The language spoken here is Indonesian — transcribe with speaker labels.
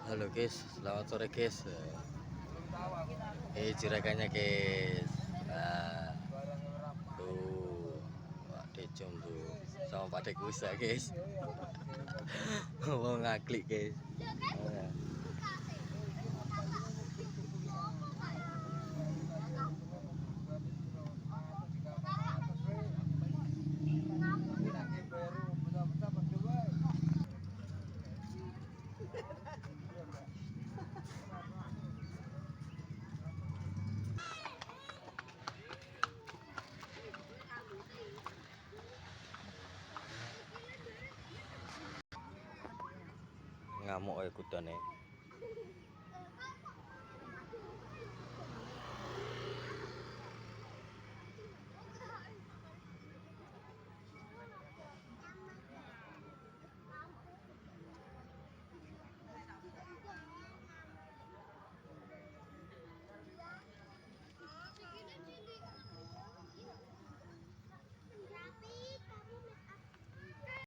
Speaker 1: Halo guys, selamat sore guys. Juragannya guys. Nah, tuh Pak Decom tuh sama Pak Dekusa guys. Mau ngaklik guys. Nah, ngamuk ya kudane.